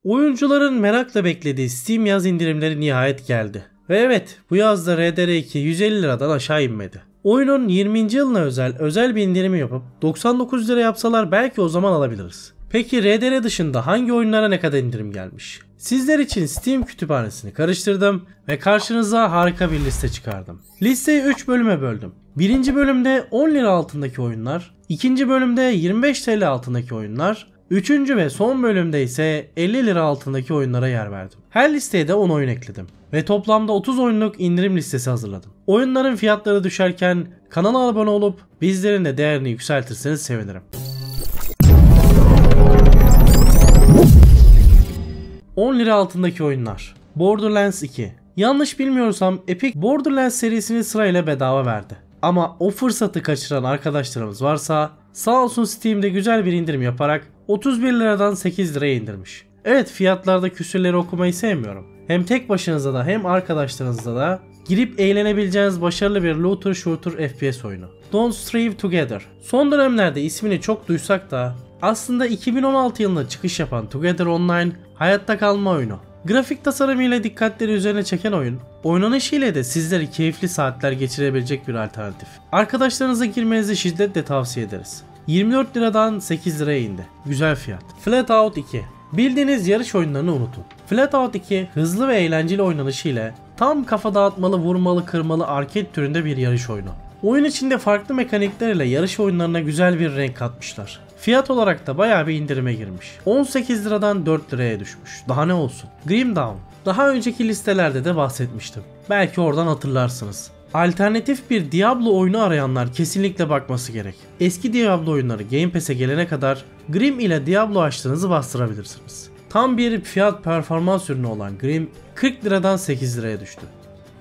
Oyuncuların merakla beklediği Steam yaz indirimleri nihayet geldi. Ve evet, bu yazda RDR2 150 liradan aşağı inmedi. Oyunun 20. yılına özel bir indirimi yapıp 99 lira yapsalar belki o zaman alabiliriz. Peki RDR dışında hangi oyunlara ne kadar indirim gelmiş? Sizler için Steam kütüphanesini karıştırdım ve karşınıza harika bir liste çıkardım. Listeyi 3 bölüme böldüm. Birinci bölümde 10 lira altındaki oyunlar, ikinci bölümde 25 TL altındaki oyunlar, üçüncü ve son bölümde ise 50 lira altındaki oyunlara yer verdim. Her listeye de 10 oyun ekledim ve toplamda 30 oyunluk indirim listesi hazırladım. Oyunların fiyatları düşerken kanala abone olup bizlerin de değerini yükseltirseniz sevinirim. 10 lira altındaki oyunlar. Borderlands 2. Yanlış bilmiyorsam Epic Borderlands serisini sırayla bedava verdi. Ama o fırsatı kaçıran arkadaşlarımız varsa sağ olsun Steam'de güzel bir indirim yaparak 31 liradan 8 liraya indirmiş. Evet, fiyatlarda küsürleri okumayı sevmiyorum. Hem tek başınıza da hem arkadaşlarınızla da girip eğlenebileceğiniz başarılı bir looter shooter FPS oyunu. Don't Starve Together. Son dönemlerde ismini çok duysak da aslında 2016 yılında çıkış yapan Together Online hayatta kalma oyunu. Grafik tasarımıyla dikkatleri üzerine çeken oyun, oynanışıyla de sizleri keyifli saatler geçirebilecek bir alternatif. Arkadaşlarınıza girmenizi şiddetle tavsiye ederiz. 24 liradan 8 liraya indi. Güzel fiyat. Flatout 2. Bildiğiniz yarış oyunlarını unutun. Flatout 2 hızlı ve eğlenceli oynanışıyla tam kafa dağıtmalı, vurmalı, kırmalı arcade türünde bir yarış oyunu. Oyun içinde farklı mekaniklerle yarış oyunlarına güzel bir renk katmışlar. Fiyat olarak da bayağı bir indirime girmiş. 18 liradan 4 liraya düşmüş. Daha ne olsun. Grim Dawn. Daha önceki listelerde de bahsetmiştim. Belki oradan hatırlarsınız. Alternatif bir Diablo oyunu arayanlar kesinlikle bakması gerek. Eski Diablo oyunları Game Pass'e gelene kadar Grim ile Diablo açtığınızı bastırabilirsiniz. Tam bir fiyat performans ürünü olan Grim 40 liradan 8 liraya düştü.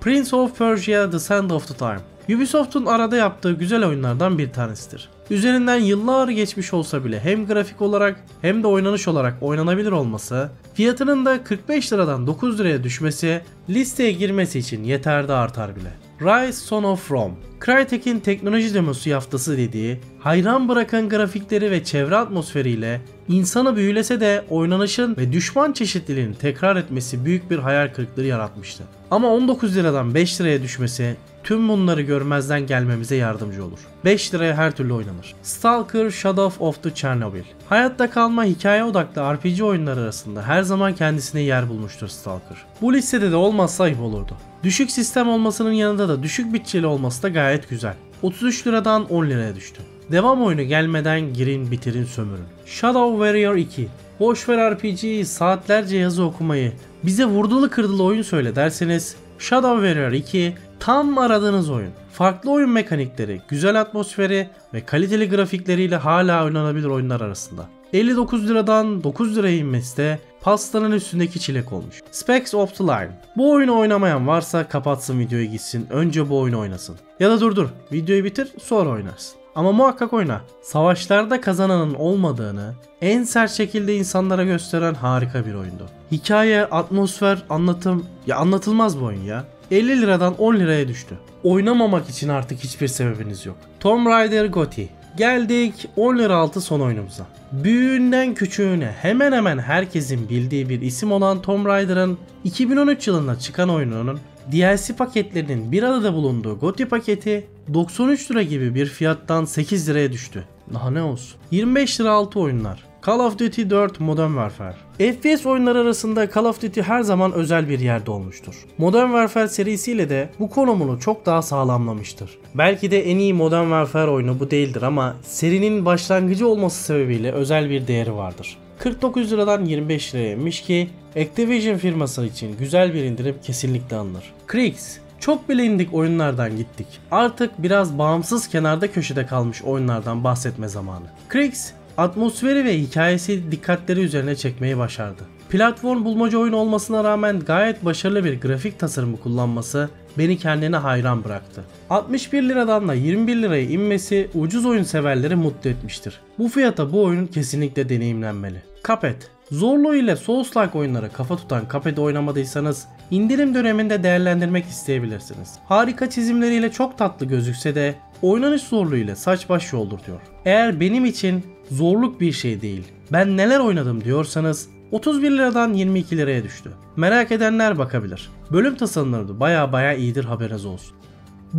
Prince of Persia: The Sands of Time. Ubisoft'un arada yaptığı güzel oyunlardan bir tanesidir. Üzerinden yıllar geçmiş olsa bile hem grafik olarak hem de oynanış olarak oynanabilir olması, fiyatının da 45 liradan 9 liraya düşmesi listeye girmesi için yeter de artar bile. Rise Son of Rome. Crytek'in teknoloji demosu yaftası dediği, hayran bırakan grafikleri ve çevre atmosferiyle insanı büyülese de oynanışın ve düşman çeşitliliğini tekrar etmesi büyük bir hayal kırıklığı yaratmıştı. Ama 19 liradan 5 liraya düşmesi tüm bunları görmezden gelmemize yardımcı olur. 5 liraya her türlü oynanır. Stalker: Shadow of the Chernobyl. Hayatta kalma hikaye odaklı RPG oyunları arasında her zaman kendisine yer bulmuştur Stalker. Bu listede de olmazsa ayıp olurdu. Düşük sistem olmasının yanında da düşük bütçeli olması da gayet güzel. 33 liradan 10 liraya düştü. Devam oyunu gelmeden girin, bitirin, sömürün. Shadow Warrior 2. Boşver RPG'yi, saatlerce yazı okumayı, bize vurdulu kırdılı oyun söyle derseniz Shadow Warrior 2 tam aradığınız oyun. Farklı oyun mekanikleri, güzel atmosferi ve kaliteli grafikleriyle hala oynanabilir oyunlar arasında. 59 liradan 9 liraya inmesi de pastanın üstündeki çilek olmuş. Specks of the Line. Bu oyunu oynamayan varsa kapatsın videoyu, gitsin önce bu oyunu oynasın. Ya da dur videoyu bitir sonra oynarsın. Ama muhakkak oyna. Savaşlarda kazananın olmadığını en sert şekilde insanlara gösteren harika bir oyundu. Hikaye, atmosfer, anlatım, ya anlatılmaz bu oyun ya. 50 liradan 10 liraya düştü. Oynamamak için artık hiçbir sebebiniz yok. Tomb Raider GOTY. Geldik 10 lira altı son oyunumuza. Büyüğünden küçüğüne hemen hemen herkesin bildiği bir isim olan Tomb Raider'ın 2013 yılında çıkan oyununun DLC paketlerinin bir arada bulunduğu GOTY paketi 93 lira gibi bir fiyattan 8 liraya düştü. Daha ne olsun. 25 lira altı oyunlar. Call of Duty 4 Modern Warfare. FPS oyunları arasında Call of Duty her zaman özel bir yerde olmuştur. Modern Warfare serisiyle de bu konumunu çok daha sağlamlamıştır. Belki de en iyi Modern Warfare oyunu bu değildir ama serinin başlangıcı olması sebebiyle özel bir değeri vardır. 49 liradan 25 liraya inmiş ki Activision firması için güzel bir indirim kesinlikle alınır. Kriegs. Çok bilindik oyunlardan gittik. Artık biraz bağımsız kenarda köşede kalmış oyunlardan bahsetme zamanı. Kriegs atmosferi ve hikayesi dikkatleri üzerine çekmeyi başardı. Platform bulmaca oyun olmasına rağmen gayet başarılı bir grafik tasarımı kullanması beni kendine hayran bıraktı. 61 liradan da 21 liraya inmesi ucuz oyun severleri mutlu etmiştir. Bu fiyata bu oyun kesinlikle deneyimlenmeli. Cuphead. Zorluğu ile Souls-like oyunlara kafa tutan Cuphead'i oynamadıysanız indirim döneminde değerlendirmek isteyebilirsiniz. Harika çizimleriyle çok tatlı gözükse de oynanış zorluğu ile saç baş yoldurtuyor. Eğer benim için zorluk bir şey değil, ben neler oynadım diyorsanız 31 liradan 22 liraya düştü. Merak edenler bakabilir. Bölüm tasarımları baya iyidir, haberiniz olsun.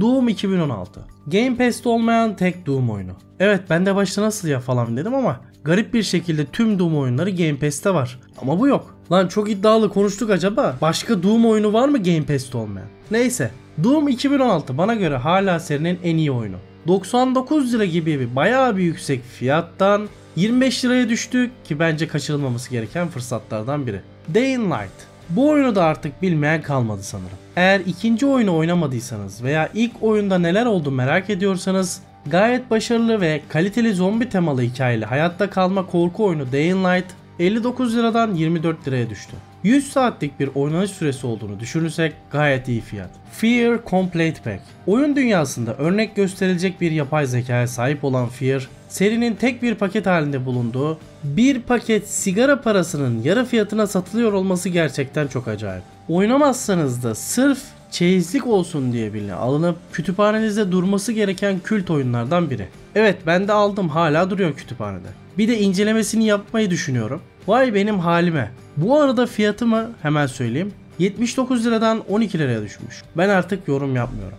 Doom 2016. Game Pass'te olmayan tek Doom oyunu. Evet, ben de başta nasıl ya falan dedim ama garip bir şekilde tüm Doom oyunları Game Pass'te var. Ama bu yok. Lan çok iddialı konuştuk, acaba başka Doom oyunu var mı Game Pass'te olmayan? Neyse, Doom 2016 bana göre hala serinin en iyi oyunu. 99 lira gibi bir bayağı bir yüksek fiyattan 25 liraya düştü ki bence kaçırılmaması gereken fırsatlardan biri. Dying Light. Bu oyunu da artık bilmeyen kalmadı sanırım. Eğer ikinci oyunu oynamadıysanız veya ilk oyunda neler oldu merak ediyorsanız, gayet başarılı ve kaliteli zombi temalı hikayeli hayatta kalma korku oyunu Dying Light 59 liradan 24 liraya düştü. 100 saatlik bir oynanış süresi olduğunu düşünürsek gayet iyi fiyat. Fear Complete Pack. Oyun dünyasında örnek gösterilecek bir yapay zekaya sahip olan Fear, serinin tek bir paket halinde bulunduğu bir paket sigara parasının yarı fiyatına satılıyor olması gerçekten çok acayip. Oynamazsanız da sırf çeyizlik olsun diye bile alınıp kütüphanenizde durması gereken kült oyunlardan biri. Evet, ben de aldım, hala duruyor kütüphanede. Bir de incelemesini yapmayı düşünüyorum. Vay benim halime. Bu arada fiyatı mı hemen söyleyeyim. 79 liradan 12 liraya düşmüş. Ben artık yorum yapmıyorum.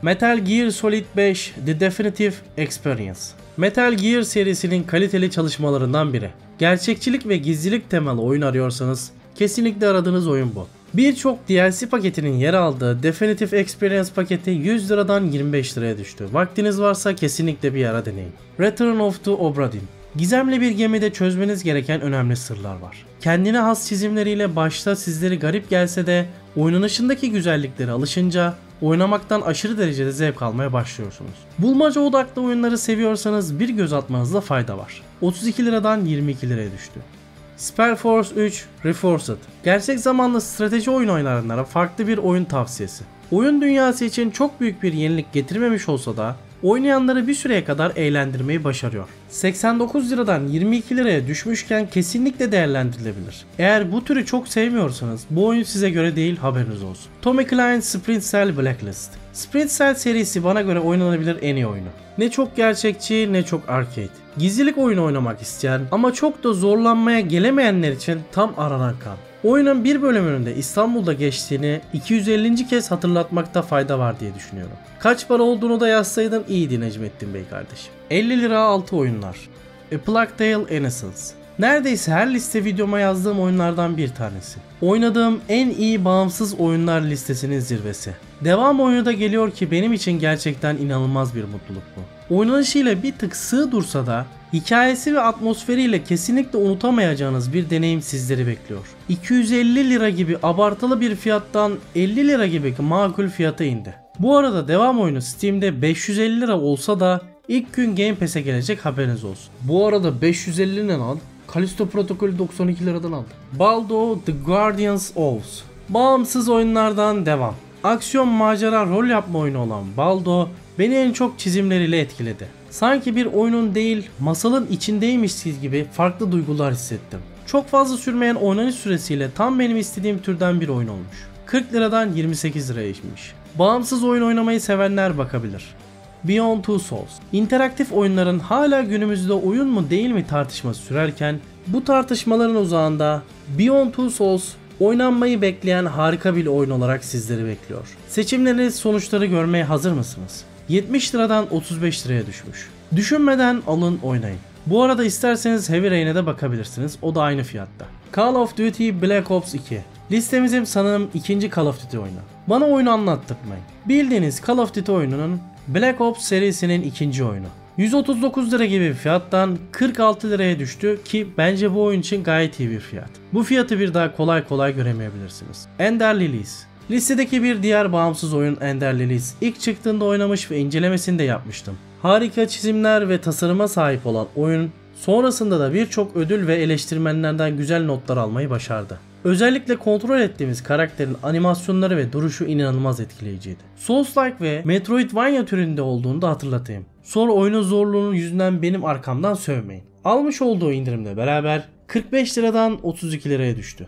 Metal Gear Solid 5 The Definitive Experience. Metal Gear serisinin kaliteli çalışmalarından biri. Gerçekçilik ve gizlilik temalı oyun arıyorsanız kesinlikle aradığınız oyun bu. Birçok DLC paketinin yer aldığı Definitive Experience paketi 100 liradan 25 liraya düştü. Vaktiniz varsa kesinlikle bir ara deneyin. Return of the Obra Dinn. Gizemli bir gemide çözmeniz gereken önemli sırlar var. Kendine has çizimleriyle başta sizleri garip gelse de oynanışındaki güzelliklere alışınca oynamaktan aşırı derecede zevk almaya başlıyorsunuz. Bulmaca odaklı oyunları seviyorsanız bir göz atmanızda fayda var. 32 liradan 22 liraya düştü. Spellforce 3 Reforced. Gerçek zamanlı strateji oyun oynayanlara farklı bir oyun tavsiyesi. Oyun dünyası için çok büyük bir yenilik getirmemiş olsa da oynayanları bir süreye kadar eğlendirmeyi başarıyor. 89 liradan 22 liraya düşmüşken kesinlikle değerlendirilebilir. Eğer bu türü çok sevmiyorsanız bu oyun size göre değil, haberiniz olsun. Tommy Klein Sprint Cell Blacklist. Sprint Cell serisi bana göre oynanabilir en iyi oyunu. Ne çok gerçekçi ne çok arcade. Gizlilik oyunu oynamak isteyen ama çok da zorlanmaya gelemeyenler için tam aranan kan. Oyunun bir bölümünün de İstanbul'da geçtiğini 250. kez hatırlatmakta fayda var diye düşünüyorum. Kaç para olduğunu da yazsaydın iyiydi Necmettin Bey kardeşim. 50 lira altı oyunlar. A Plague Tale Innocence. Neredeyse her liste videoma yazdığım oyunlardan bir tanesi. Oynadığım en iyi bağımsız oyunlar listesinin zirvesi. Devam oyunu da geliyor ki benim için gerçekten inanılmaz bir mutluluk bu. Oynanışıyla bir tık sığ dursa da hikayesi ve atmosferiyle kesinlikle unutamayacağınız bir deneyim sizleri bekliyor. 250 lira gibi abartılı bir fiyattan 50 lira gibi makul fiyata indi. Bu arada devam oyunu Steam'de 550 lira olsa da ilk gün Game Pass'e gelecek, haberiniz olsun. Bu arada 550 ne lan? Callisto Protokol'ü 92 liradan aldım. Baldo The Guardians Oath. Bağımsız oyunlardan devam. Aksiyon macera rol yapma oyunu olan Baldo beni en çok çizimleriyle etkiledi. Sanki bir oyunun değil masalın içindeymişiz gibi farklı duygular hissettim. Çok fazla sürmeyen oynanış süresiyle tam benim istediğim türden bir oyun olmuş. 40 liradan 28 liraya inmiş. Bağımsız oyun oynamayı sevenler bakabilir. Beyond Two Souls. İnteraktif oyunların hala günümüzde oyun mu değil mi tartışması sürerken bu tartışmaların uzağında Beyond Two Souls oynanmayı bekleyen harika bir oyun olarak sizleri bekliyor. Seçimleriniz sonuçları görmeye hazır mısınız? 70 liradan 35 liraya düşmüş. Düşünmeden alın, oynayın. Bu arada isterseniz Heavy Rain'e de bakabilirsiniz. O da aynı fiyatta. Call of Duty Black Ops 2. Listemizin sanırım ikinci Call of Duty oyunu. Bana oyunu anlattırmayın. Bildiğiniz Call of Duty oyununun Black Ops serisinin ikinci oyunu. 139 lira gibi bir fiyattan 46 liraya düştü ki bence bu oyun için gayet iyi bir fiyat. Bu fiyatı bir daha kolay kolay göremeyebilirsiniz. Ender Lilies. Listedeki bir diğer bağımsız oyun Ender Lilies. İlk çıktığında oynamış ve incelemesini de yapmıştım. Harika çizimler ve tasarıma sahip olan oyun sonrasında da birçok ödül ve eleştirmenlerden güzel notlar almayı başardı. Özellikle kontrol ettiğimiz karakterin animasyonları ve duruşu inanılmaz etkileyiciydi. Souls-like ve Metroidvania türünde olduğunu da hatırlatayım. Sonra oyunun zorluğunun yüzünden benim arkamdan sövmeyin. Almış olduğu indirimle beraber 45 liradan 32 liraya düştü.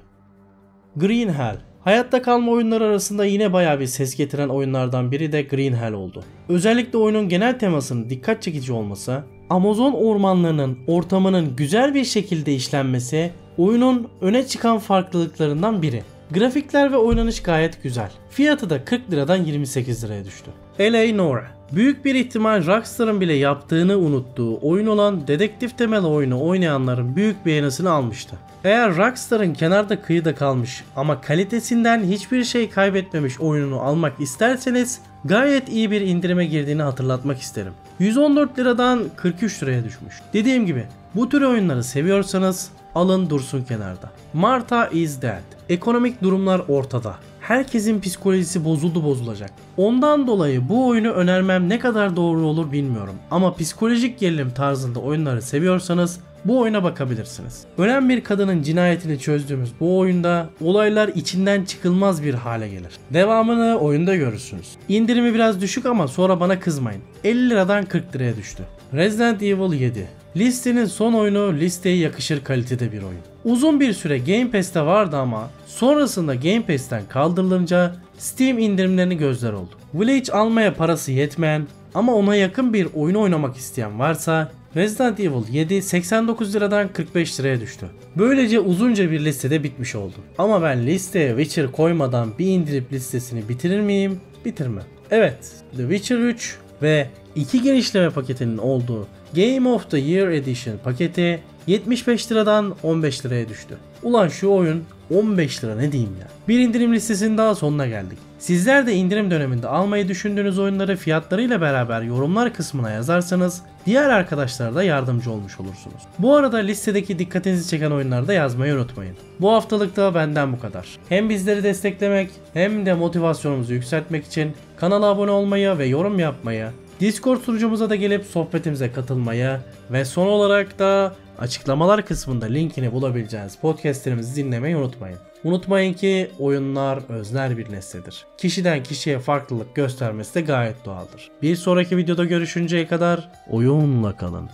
Green Hell. Hayatta kalma oyunları arasında yine bayağı bir ses getiren oyunlardan biri de Green Hell oldu. Özellikle oyunun genel temasının dikkat çekici olması, Amazon ormanlarının ortamının güzel bir şekilde işlenmesi oyunun öne çıkan farklılıklarından biri. Grafikler ve oynanış gayet güzel. Fiyatı da 40 liradan 28 liraya düştü. L.A. Noire. Büyük bir ihtimal Rockstar'ın bile yaptığını unuttuğu oyun olan dedektif temeli oyunu oynayanların büyük beğenisini almıştı. Eğer Rockstar'ın kenarda kıyıda kalmış ama kalitesinden hiçbir şey kaybetmemiş oyununu almak isterseniz gayet iyi bir indirime girdiğini hatırlatmak isterim. 114 liradan 43 liraya düşmüş. Dediğim gibi bu tür oyunları seviyorsanız alın dursun kenarda. Martha is Dead. Ekonomik durumlar ortada. Herkesin psikolojisi bozulacak. Ondan dolayı bu oyunu önermem ne kadar doğru olur bilmiyorum. Ama psikolojik gerilim tarzında oyunları seviyorsanız bu oyuna bakabilirsiniz. Ölen bir kadının cinayetini çözdüğümüz bu oyunda olaylar içinden çıkılmaz bir hale gelir. Devamını oyunda görürsünüz. İndirimi biraz düşük ama sonra bana kızmayın. 50 liradan 40 liraya düştü. Resident Evil 7. Listenin son oyunu listeye yakışır kalitede bir oyun. Uzun bir süre Game Pass'te vardı ama sonrasında Game Pass'ten kaldırılınca Steam indirimlerini gözler oldu. Village almaya parası yetmeyen ama ona yakın bir oyun oynamak isteyen varsa Resident Evil 7 89 liradan 45 liraya düştü. Böylece uzunca bir listede bitmiş oldu. Ama ben listeye Witcher koymadan bir indirip listesini bitirir miyim? Bitirmem. Evet, The Witcher 3 ve 2 genişleme paketinin olduğu Game of the Year Edition paketi 75 liradan 15 liraya düştü. Ulan şu oyun 15 lira ne diyeyim ya. Bir indirim listesinin daha sonuna geldik. Sizler de indirim döneminde almayı düşündüğünüz oyunları fiyatlarıyla beraber yorumlar kısmına yazarsanız diğer arkadaşlara da yardımcı olmuş olursunuz. Bu arada listedeki dikkatinizi çeken oyunları da yazmayı unutmayın. Bu haftalık da benden bu kadar. Hem bizleri desteklemek hem de motivasyonumuzu yükseltmek için kanala abone olmayı ve yorum yapmayı, Discord sunucumuza da gelip sohbetimize katılmayı ve son olarak da açıklamalar kısmında linkini bulabileceğiniz podcastlerimizi dinlemeyi unutmayın. Unutmayın ki oyunlar öznel bir nesnedir. Kişiden kişiye farklılık göstermesi de gayet doğaldır. Bir sonraki videoda görüşünceye kadar oyunla kalın.